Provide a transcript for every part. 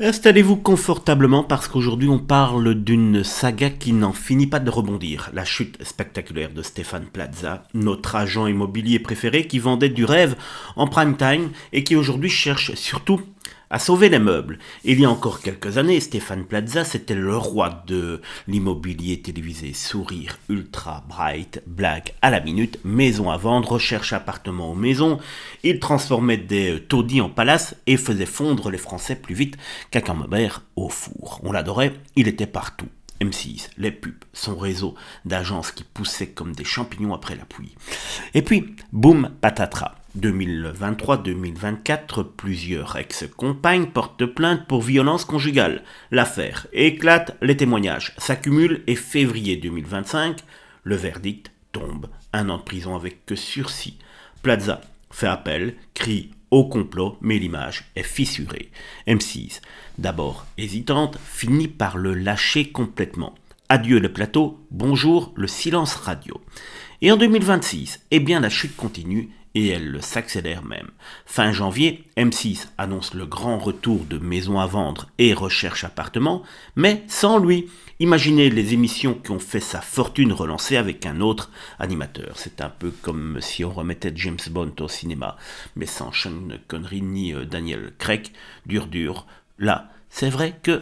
Installez-vous confortablement parce qu'aujourd'hui on parle d'une saga qui n'en finit pas de rebondir. La chute spectaculaire de Stéphane Plaza, notre agent immobilier préféré qui vendait du rêve en prime time et qui aujourd'hui cherche surtout à sauver les meubles. Il y a encore quelques années, Stéphane Plaza, c'était le roi de l'immobilier télévisé. Sourire ultra bright, blague à la minute, maison à vendre, recherche appartement aux maisons. Il transformait des taudis en palaces et faisait fondre les Français plus vite qu'un camembert au four. On l'adorait, il était partout. M6, les pubs, son réseau d'agences qui poussaient comme des champignons après la pluie. Et puis, boum, patatras. 2023-2024, plusieurs ex-compagnes portent plainte pour violence conjugale. L'affaire éclate, les témoignages s'accumulent et février 2025, le verdict tombe. 1 an de prison avec que sursis. Plaza fait appel, crie au complot, mais l'image est fissurée. M6, d'abord hésitante, finit par le lâcher complètement. Adieu le plateau, bonjour le silence radio. Et en 2026, eh bien la chute continue et elle s'accélère même. Fin janvier, M6 annonce le grand retour de Maison à vendre et Recherche appartement, mais sans lui. Imaginez les émissions qui ont fait sa fortune relancée avec un autre animateur. C'est un peu comme si on remettait James Bond au cinéma, mais sans Sean Connery ni Daniel Craig, dur. Là, c'est vrai que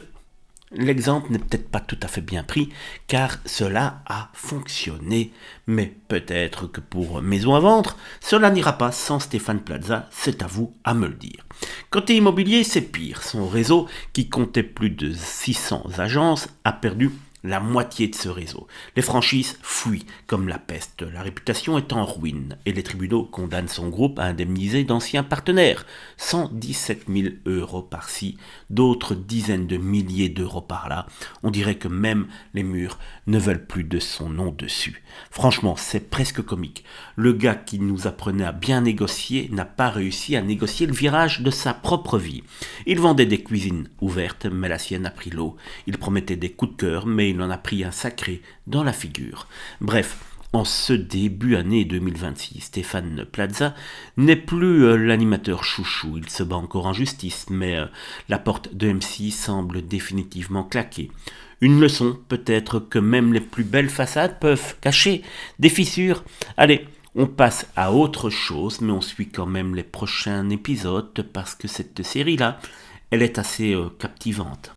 l'exemple n'est peut-être pas tout à fait bien pris, car cela a fonctionné. Mais peut-être que pour Maison à vendre, cela n'ira pas sans Stéphane Plaza, c'est à vous à me le dire. Côté immobilier, c'est pire. Son réseau, qui comptait plus de 600 agences, a perdu la moitié de ce réseau. Les franchises fuient comme la peste. La réputation est en ruine et les tribunaux condamnent son groupe à indemniser d'anciens partenaires. 117 000 euros par-ci, d'autres dizaines de milliers d'euros par-là. On dirait que même les murs ne veulent plus de son nom dessus. Franchement, c'est presque comique. Le gars qui nous apprenait à bien négocier n'a pas réussi à négocier le virage de sa propre vie. Il vendait des cuisines ouvertes, mais la sienne a pris l'eau. Il promettait des coups de cœur, mais il en a pris un sacré dans la figure. Bref, en ce début année 2026, Stéphane Plaza n'est plus l'animateur chouchou. Il se bat encore en justice, mais la porte de M6 semble définitivement claquée. Une leçon, peut-être que même les plus belles façades peuvent cacher des fissures. Allez, on passe à autre chose, mais on suit quand même les prochains épisodes parce que cette série-là, elle est assez captivante.